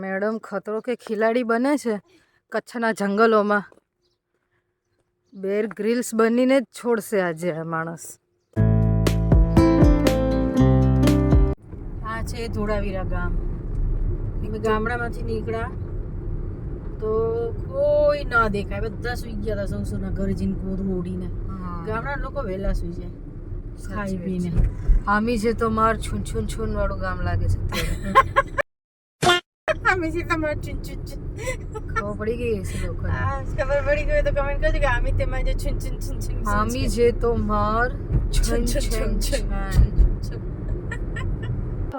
Madam ખતરો કે ખિલાડી બને છે કચ્છના જંગલોમાં. બેર ગ્રીલ્સ બનીને જ છોડશે આજે આ માણસ. આ છે ધોળાવીરા ગામ. અમે ગામડામાંથી નીકળ્યા તો કોઈ ના દેખાય, બધા સુઈ ગયા હતા સૌના ઘરે જઈને કોરું ઓડીને. ગામડા લોકો વહેલા સુઈ જાય ખાઈ પીને. હામી છે તો માર છૂન છૂન છૂન વાળું ગામ લાગે છે અત્યારે. હામી છે તો માર છૂન છૂન છૂન ખબર પડી ગઈ છે લોકોને. ખબર પડી ગઈ તો કમેન્ટ કરજો કે હામી તે માર છૂન છૂન છૂન છૂન. હામી છે તો માર છૂન છૂન છૂન.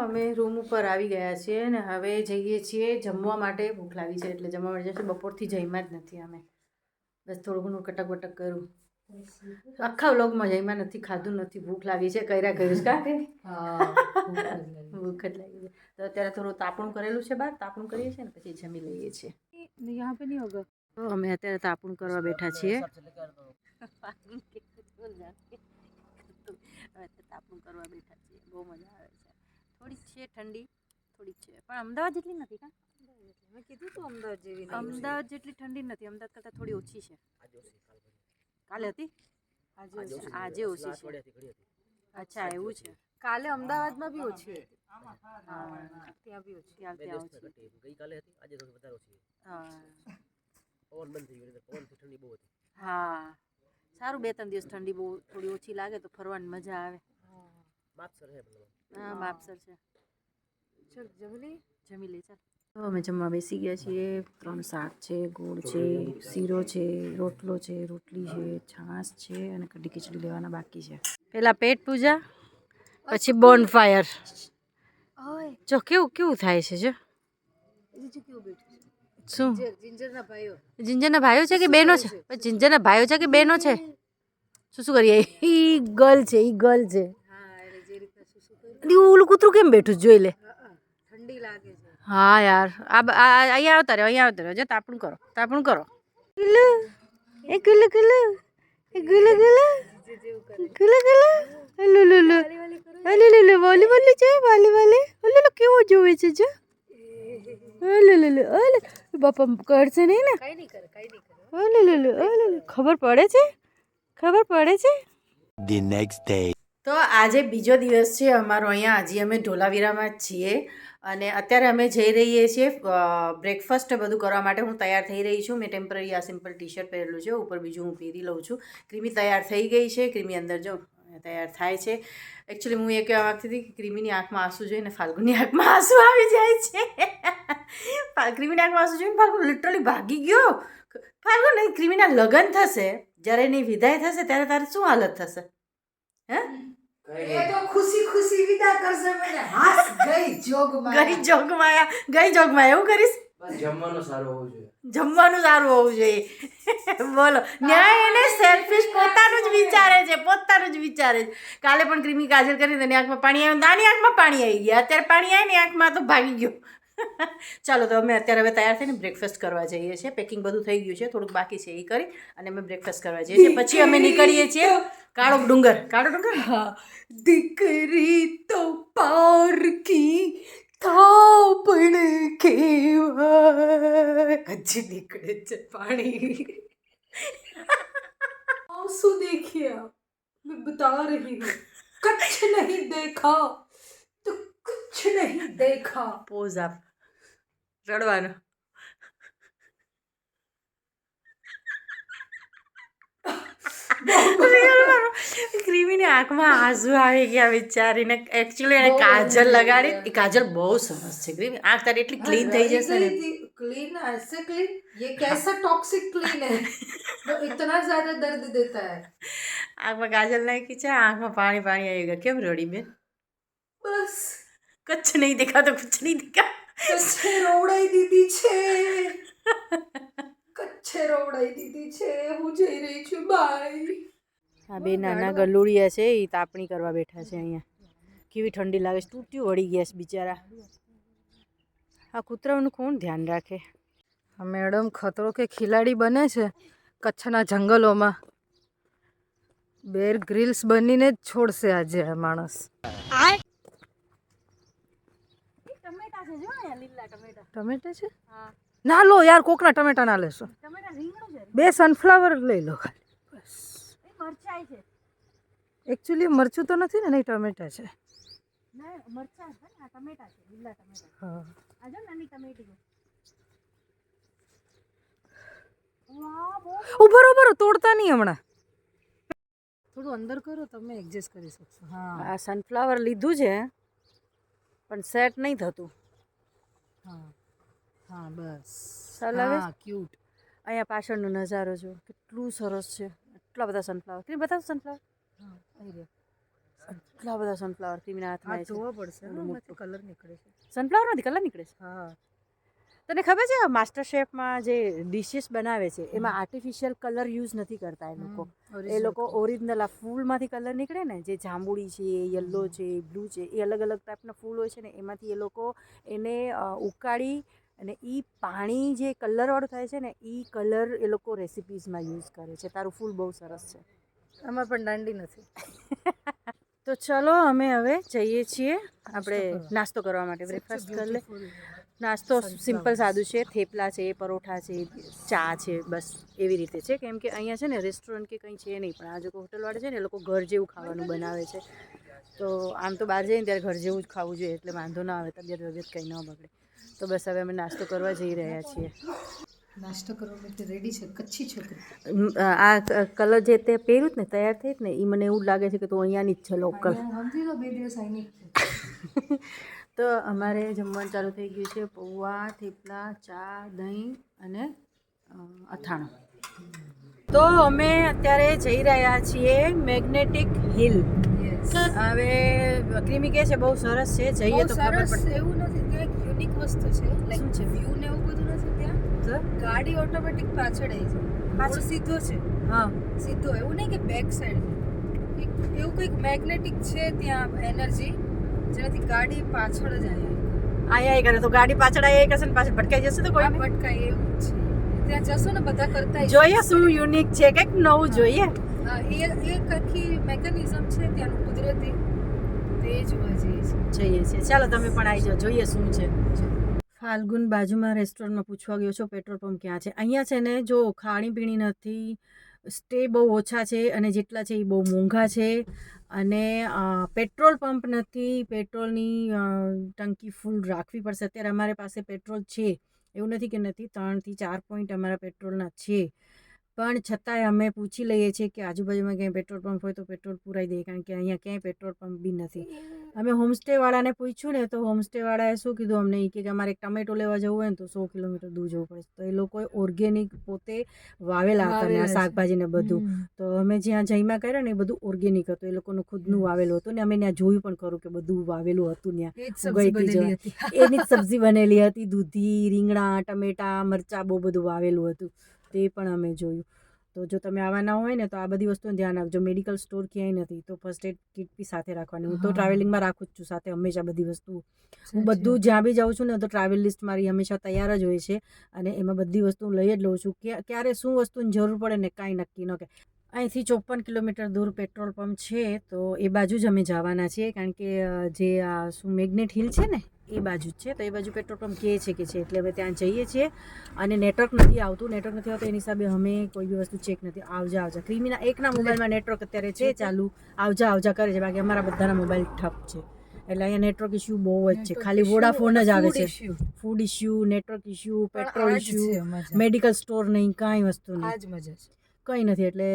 અમે રૂમ ઉપર આવી ગયા છીએ ને હવે જઈએ છીએ જમવા માટે. ભૂખ લાગી છે એટલે જમવા માટે જશે. બપોરથી જમ્યા જ નથી અમે. બસ થોડું ઘણું કટક વટક કરું. આખા વ્લોગમાં જમ્યા નથી, ખાધું નથી. ભૂખ લાગી છે, કર્યા કર્યું છે. ભૂખ જ લાગી છે તો અત્યારે થોડું તાપણું કરેલું છે બહાર. તાપણું કરીએ છીએ ને પછી જમી લઈએ છીએ. યહાં પે નહીં હોગા. તો અમે અત્યારે તાપણું કરવા બેઠા છીએ. તાપણું કરવા બેઠા છીએ. બહુ મજા આવે છે. થોડીક છે ઠંડી, થોડીક છે પણ અમદાવાદ જેટલી નથી. કા મેં કીધું તો અમદાવાદ જેવી. અમદાવાદ જેટલી ઠંડી નથી, અમદાવાદ કરતાં થોડી ઓછી છે. કાલે હતી, આજે ઓછી છે. અચ્છા એવું છે. કાલે અમદાવાદમાં બી ઓછી હતી. ત્યાં બી ઓછી. ત્યાં ઓછી ગઈકાલે હતી, આજે થોડી વધારે ઓછી. હા પવન બંધ થઈ ગયો, પવનથી ઠંડી બહુ હતી. હા સારું, 2-3 દિવસ ઠંડી બહુ થોડી ઓછી લાગે તો ફરવાની મજા આવે. માપસર છે. હા માપસર છે. ચાલ જમી લે ચાલ. તો અમે જમવા બેસી ગયા છીએ. 3 શાક છે, ગોળ છે, શીરો છે, રોટલો છે, રોટલી છે, છાશ છે અને કઢી ખીચડી લેવાના બાકી છે. પેલા પેટ પૂજા, પછી બોનફાયર. જો કેવું કેવું થાય છે. જો શું જિંજરના ભાઈઓ છે કે બહેનો છે? જિંજરના ભાઈઓ છે કે બહેનો છે? શું કરીએ? ઈ ગર્લ છે, ઈ ગર્લ છે. ઓલું કૂતરું કેમ બેઠું જોઈ લે. ઠંડી લાગે છે. હા યાર અહીંયા આવતા રહ્યો, અહીંયા આવતા રહ્યો. જો તાપણું કરો, તાપણું કરો. ગુલુ એ ગુલુ ગુલુ એ ગુલુ ગુલુ ગુલુ ગુલુ. લુલુ લુલુ લુલુ બોલી બોલી છે. વાલી વાલી લુલુ કેવો જોવે છે. જો લુલુ ઓલે બાપા કરશે નહીં ને. કઈ નહીં કરે, કઈ નહીં કરે. લુલુ લુલુ ખબર પડે છે, ખબર પડે છે. The next day. તો આજે બીજો દિવસ છે અમારો અહીંયા. હજી અમે ધોળાવીરામાં જ છીએ અને અત્યારે અમે જઈ રહીએ છીએ બ્રેકફાસ્ટ બધું કરવા માટે. હું તૈયાર થઈ રહી છું. મેં ટેમ્પરરી આ સિમ્પલ ટી શર્ટ પહેરેલું છે, ઉપર બીજું હું પહેરી લઉં છું. ક્રીમી તૈયાર થઈ ગઈ છે. ક્રીમી અંદર જો તૈયાર થાય છે. એકચ્યુઅલી હું એ કહેવા માગતી હતી કે ક્રીમીની આંખમાં આંસુ જોઈને ફાલ્ગુની આંખમાં આંસુ આવી જાય છે. ક્રીમીની આંખમાં આંસુ જોઈને ફાલ્ગુન લિટરલી ભાગી ગયો. ફાલ્ગુન નહીં, ક્રીમીના લગ્ન થશે, જ્યારે એની વિદાય થશે ત્યારે તારે શું હાલત થશે? હે એ તો ખુશી ખુશી વિદા કરશે. મને હાસ ગઈ જોગમાં, ગઈ જોગમાં, ગઈ જોગમાં. એવું કરીશ. જમવાનું સારું હોવું જોઈએ, જમવાનું સારું હોવું જોઈએ. બોલો, ન્યાય એને સેલ્ફિશ પોતાનું જ વિચારે છે, પોતાનું જ વિચારે છે. કાલે પણ ક્રીમી કાજલ કરી તેની આંખમાં પાણી આવ્યું, નાની આંખમાં પાણી આવી ગયા. અત્યારે પાણી આવી ને આંખમાં તો ભાગી ગયો. ચાલો તો અમે અત્યારે હવે તૈયાર થઈને બ્રેકફાસ્ટ કરવા જઈએ છીએ. પેકિંગ બધું થઈ ગયું છે, થોડુંક બાકી છે એ કરી અને અમે બ્રેકફાસ્ટ કરવા જઈએ છીએ. પછી અમે નીકળીએ છીએ કાળો ડુંગર. કાળો ડુંગર, હા. દીકરી તો પારકી થાપણ કેવાય. હજી નીકળે છે પાણી. આંસુ દેખિए मैं बता रही हूँ, कुछ नहीं देखा तो कुछ नहीं देखा. પોઝ આપ, રડવાનું. ક્રીમીની આંખમાં આંસુ આવી ગયા બિચારીને. એકચ્યુઅલી એને કાજલ લગાડી. એ કાજલ બહુ સરસ છે. ક્રીમી આંખ તારી એટલી ક્લીન થઈ જશે ને. क्लीन ऐसे क्लीन, ये कैसा टॉक्सिक क्लीन है जो इतना ज्यादा दर्द देता है. આંખમાં કાજલ નાખી છે, આંખમાં પાણી પાણી આવી ગયા. કેમ રડી બેન? બસ કચ્છ નહીં દેખા તો કુછ નહીં દેખા. કચ્છે રોવડાઈ દીધી છે, કચ્છે રોવડાઈ દીધી છે. હું જઈ રહી છું, બાય. આ બે નાના ગલુડિયા છે, એ તાપણી કરવા બેઠા છે અહીંયા. કેવી ઠંડી લાગે છે. તૂટ્યું વળી ગયા છે બિચારા. આ કૂતરાઓનું કોણ ધ્યાન રાખે? આ મેડમ ખતરો કે ખિલાડી બને છે કચ્છના જંગલોમાં. બેર ગ્રીલ્સ બનીને જ છોડશે આજે આ માણસ. ટમેટા છે છે જો અહીંયા લીલા ટમેટા. ટમેટા છે? હા. ના લો યાર, કોકના ટમેટા ના લેશો. ટમેટા રીંગણું છે. 2 સનફ્લાવર લઈ લો ખાલી. બસ. એ મરચાઈ છે. એકચ્યુઅલી મરચું તો નથી ને, નહીં ટમેટા છે. ના મરચા છે ને, આ ટમેટા છે, લીલા ટમેટા. હા. આ જો નાની ટમેટી. વાહ બહુ. ઉભરો તોડતા નહીં હમણાં. થોડું અંદર કરો, તમે એડજસ્ટ કરી શકશો. હા, આ સનફ્લાવર લીધું છે પણ સેટ નહીં થતું. હા હા બસ. સલાવે હા ક્યુટ. અહીંયા પાછળનો નજારો જો કેટલું સરસ છે. એટલા બધા સનફ્લાવર. તમે બતાવો સનફ્લાવર. હા આવી રહ્યા. એટલા બધા સનફ્લાવર ક્રીમીના હાથમાં છે. ધોવા પડશે. એમાંથી કલર નીકળે છે. સનફ્લાવર નથી, કલર નીકળે છે. હા. તને ખબર છે માસ્ટર શેફમાં જે ડિશિસ બનાવે છે એમાં આર્ટિફિશિયલ કલર યુઝ નથી કરતા એ લોકો ઓરિજિનલ આ ફૂલમાંથી કલર નીકળે ને, જે જાંબુડી છે, યલો છે, બ્લુ છે, એ અલગ અલગ ટાઈપના ફૂલ હોય છે ને, એમાંથી એ લોકો એને ઉકાળી અને એ પાણી જે કલરવાળું થાય છે ને, એ કલર એ લોકો રેસિપીઝમાં યુઝ કરે છે. તારું ફૂલ બહુ સરસ છે. આમાં પણ દાંડી નથી. તો ચલો અમે હવે જઈએ છીએ આપણે નાસ્તો કરવા માટે. બ્રેકફાસ્ટ કરી લે. નાસ્તો સિમ્પલ સાદું છે. થેપલા છે, પરોઠા છે, ચા છે, બસ એવી રીતે છે. કેમ કે અહીંયા છે ને રેસ્ટોરન્ટ કે કંઈ છે નહીં, પણ આ જો હોટલવાળા છે ને એ લોકો ઘર જેવું ખાવાનું બનાવે છે. તો આમ તો બહાર જઈએ ને ત્યારે ઘર જેવું જ ખાવું જોઈએ, એટલે વાંધો ના આવે, તબિયત કંઈ ન બગડે. તો બસ હવે અમે નાસ્તો કરવા જઈ રહ્યા છીએ. નાસ્તો કરવા માટે રેડી છે કચ્છી છોકરી. આ કલર જે તે પહેર્યું ને, તૈયાર થઈ ને, એ મને એવું લાગે છે કે તું અહીંયાની જ છે, લોકલ. સમજી લો 2 દિવસ આવીને. તો અમારે જમવાનું ચાલુ થઈ ગયું છે. પૌવા, થેપલા, ચા, દહીં અને અથાણું. તો અમે અત્યારે જઈ રહ્યા છીએ મેગ્નેટિક હિલ. હવે ક્રીમી કહે છે બહુ સરસ છે, જઈએ તો ખબર પડે. એવું નથી કે એક યુનિક વસ્તુ છે, લાઈક છે વ્યૂ ને એવું બધું નથી ત્યાં. તો ગાડી ઓટોમેટિક પાછળ આવી છે. પાછળ સીધો છે. હા, સીધો, એવું નહીં કે બેક સાઈડ છે. એવું કંઈક મેગ્નેટિક છે ત્યાં એનર્જી, જેનાથી ગાડી પાછળ જ આવી. અહીંયા કરે તો ગાડી પાછળ આવી કરશે ને પાછળ ભટકાઈ જશે તો કોઈ ભટકાય એવું જ છે. ત્યાં જશો ને બધા કરતા જોઈએ શું યુનિક છે, કંઈક નવું જોઈએ. એ આખી મેકેનિઝમ છે ત્યાંનું કુદરતી, તે જોવા જઈએ છીએ. ચાલો તમે પણ આવી જાઓ, જોઈએ શું છે. ફાલ્ગુન બાજુમાં રેસ્ટોરન્ટમાં પૂછવા ગયો છો પેટ્રોલ પંપ ક્યાં છે. અહીંયા છે ને જો ખાણીપીણી નથી, સ્ટે બહુ ઓછા છે અને જેટલા છે એ બહુ મોંઘા છે. અને પેટ્રોલ પંપ નથી, પેટ્રોલની ટંકી ફૂલ રાખવી પડશે. અત્યારે અમારી પાસે પેટ્રોલ છે, એવું નથી કે નથી, 3 થી 4 પોઈન્ટ અમારા પેટ્રોલના છે. પણ છતાંય અમે પૂછી લઈએ છીએ કે આજુબાજુમાં ક્યાંય પેટ્રોલ પંપ હોય તો પેટ્રોલ પુરાઈ દઈએ, કારણ કે અહીંયા ક્યાંય પેટ્રોલ પંપ બી નથી. અમે હોમસ્ટેવાળાને પૂછ્યું ને તો હોમસ્ટેવાળાએ શું કીધું અમને, કે અમારે એક ટમેટો લેવા જવું હોય ને તો 100 કિલોમીટર દૂર જવું પડે. તો એ લોકોએ ઓર્ગેનિક પોતે વાવેલા હતા ને આ શાકભાજી ને બધું. તો અમે જ્યાં જઈમાં કર્યા ને એ બધું ઓર્ગેનિક હતું, એ લોકોનું ખુદનું વાવેલું હતું. ને અમે ત્યાં જોયું પણ ખરું કે બધું વાવેલું હતું ત્યાં. એની જ સબ્જી બનેલી હતી, દૂધી, રીંગણા, ટમેટા, મરચાં, બહુ બધું વાવેલું હતું. તે પણ અમે જોયું. તો જો તમે આવવાના હોય ને તો આ બધી વસ્તુનું ધ્યાન રાખજો. મેડિકલ સ્ટોર ક્યાંય નથી, તો ફર્સ્ટ એડ કિટ બી સાથે રાખવાની. હું તો ટ્રાવેલિંગમાં રાખું જ છું સાથે હંમેશા બધી વસ્તુ. હું બધું જ્યાં બી જાઉં છું ને તો ટ્રાવેલ લિસ્ટ મારી હંમેશા તૈયાર જ હોય છે અને એમાં બધી વસ્તુ લઈ જ લઉં છું. ક્યારે શું વસ્તુની જરૂર પડે ને કાંઈ નક્કી ન કે. અહીંથી 54 કિલોમીટર દૂર પેટ્રોલ પંપ છે, તો એ બાજુ જ અમે જવાના છીએ, કારણ કે જે આ શું મેગ્નેટ હિલ છે ને એ બાજુ જ છે. તો એ બાજુ પેટ્રોલ પંપ કહે છે કે છે, એટલે હવે ત્યાં જઈએ છીએ. અને નેટવર્ક નથી આવતું એની હિસાબે અમે કોઈ બી વસ્તુ ચેક નથી. આવજા ક્રીમીના એકના મોબાઈલમાં નેટવર્ક અત્યારે છે ચાલુ, આવજા કરે છે, બાકી અમારા બધાના મોબાઈલ ઠપ છે. એટલે અહીંયા નેટવર્ક ઇશ્યુ બહુ જ છે. ખાલી વોડાફોન જ આવે છે. Food issue, network issue, petrol issue, medical store નહીં, કાંઈ વસ્તુ નહીં, કંઈ નથી. એટલે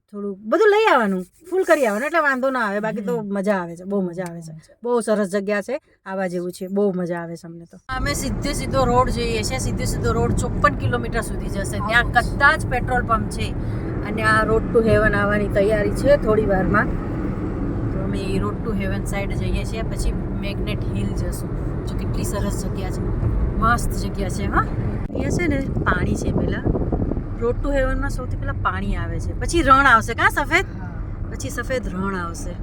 થોડું બધું લઈ આવવાનું, ફૂલ કરી આવવાનું, એટલે વાંધો ના આવે. બાકી તો મજા આવે છે, બહુ મજા આવે છે. બહુ સરસ જગ્યા છે, આવા જેવું છે, બહુ મજા આવે છે અમને તો. અમે સીધો રોડ જોઈએ છે. સીધો રોડ 54 કિલોમીટર સુધી જશે. ત્યાં કદાચ પેટ્રોલ પંપ છે અને આ રોડ ટુ હેવન આવવાની તૈયારી છે થોડી વારમાં. તો અમે એ રોડ ટુ હેવન સાઈડ જઈએ છીએ, પછી મેગ્નેટ હિલ જશું. જો કેટલી સરસ જગ્યા છે, મસ્ત જગ્યા છે. હા, અહીંયા છે ને પાણી છે. પહેલાં રોડ ટુ હેવનમાં સૌથી પહેલાં પાણી આવે છે, પછી રણ આવશે. કાં સફેદ, પછી સફેદ રણ આવશે.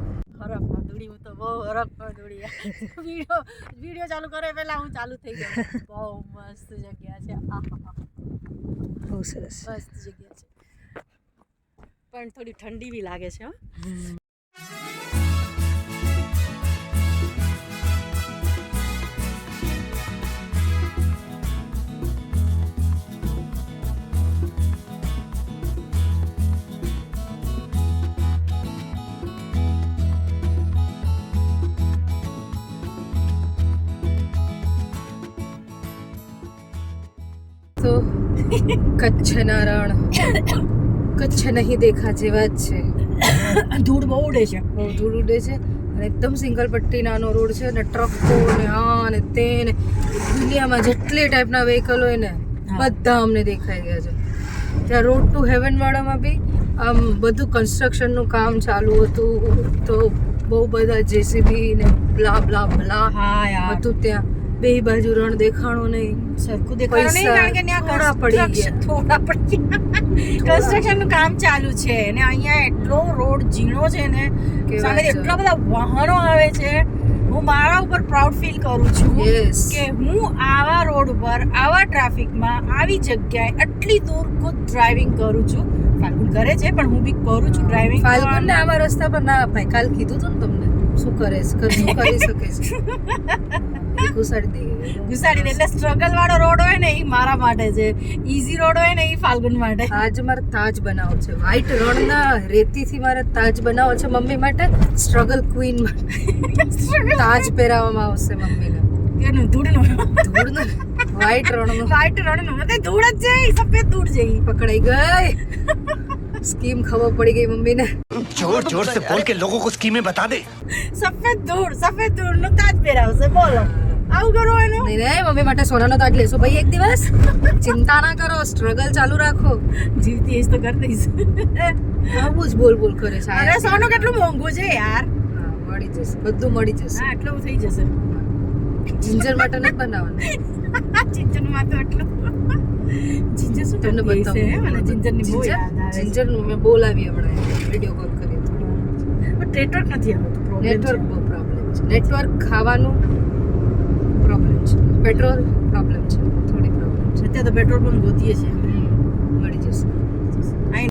હરખ દોડી, હું તો બહુ હરખ દોડી. વિડીયો ચાલુ કરે પહેલાં હું ચાલુ થઈ ગઈ. બહુ મસ્ત જગ્યા છે. બહુ સરસ મસ્ત જગ્યા છે, પણ થોડી ઠંડી બી લાગે છે. તો કચ્છના રણ કચ્છ નહીં દેખા જેવા જ છે. ધૂળ બહુ ઉડે છે. બહુ ધૂળ ઉડે છે અને એકદમ સિંગલ પટ્ટી નાનો રોડ છે અને ટ્રકો ને આ ને તે ને દુનિયામાં જેટલી ટાઈપના વ્હીકલ હોય ને બધા અમને દેખાઈ ગયા છે. ત્યાં રોડ ટુ હેવન વાળામાં બી આમ બધું કન્સ્ટ્રક્શનનું કામ ચાલુ હતું તો બહુ બધા જેસીબી ને બ્લા બ્લા બ્લા હા યાર હતું ત્યાં. બે બાજુ રણ દેખાણું નહીં, સરખું દેખાડો નહીં કારણ કે ત્યાં થોડા પડી ગયા. થોડા પડી ગયા કન્સ્ટ્રક્શન નું કામ ચાલુ છે અને અહીંયા એટલો રોડ ઝીણો છે ને સામે એટલા બધા વાહનો આવે છે. હું મારા ઉપર પ્રાઉડ ફીલ કરું છું Yes. કે હું આવા રોડ ઉપર આવા ટ્રાફિકમાં આવી જગ્યાએ આટલી દૂર ખુદ ડ્રાઇવિંગ કરું છું. ફાલ્ગુન કરે છે પણ હું બી કરું છું ડ્રાઇવિંગ. ફાલ્ગુન ને આવા રસ્તા પર ના અપાય. કાલ કીધું તું ને તમને શું કરે છે શું કરી શકે છે. ઘુસાડી દે એટલે સ્ટ્રગલ વાળો રોડ હોય ને એ મારા માટે છે, ઈઝી રોડ હોય ને એ ફાલ્ગુન માટે. આજ મારે તાજ બનાવો છે. વ્હાઈટ રણના રેતીથી મારે તાજ બનાવો છે મમ્મી માટે. સ્ટ્રગલ ક્વીન માટે તાજ પહેરાવવામાં આવશે મમ્મીને. એનું ધૂળનું ધૂળનું વ્હાઈટ રણનું વ્હાઈટ રણનું તે ધૂળ જ છે, સફેદ ધૂળ છે. પકડાઈ ગઈ. સ્કીમ ખબર પડી ગઈ મમ્મીને. जोर जोर से बोल के लोगों को स्कीमें बता दे. સફેદ ધૂળ નો તાજ પહેરાવશે. બોલો આવું કરો એનું. નહીં નહીં મમ્મી માટે સોનાનો તાજ લેશો ભાઈ એક દિવસ. ચિંતા ના કરો, સ્ટ્રગલ ચાલુ રાખો. જીવતી એજ તો કરી દઈશ. આવું જ બોલ બોલ કરે છે. અરે સોનું કેટલું મોંઘું છે યાર. હા, મળી જશે, બધું મળી જશે. હા એટલું થઈ જશે. જિંજર માટે નથી બનાવવાનું. જિંજર માં તો એટલું જિંજર શું તમને કરતી હશે? બતાવું. મને જિંજર ની બહુ યાદ આવે છે. જિંજર મેં બોલાવી હમણાં વિડીયો કોલ કરી. પણ નેટવર્ક નથી આવતું. નેટવર્ક બહુ પ્રોબ્લેમ છે. નેટવર્ક ખાવાનું પ્રોબ્લેમ છે. પેટ્રોલ પ્રોબ્લેમ છે, થોડી પ્રોબ્લેમ છે. અત્યારે તો પેટ્રોલ પંપ ગોતીએ છીએ. મળી જશે. આઈ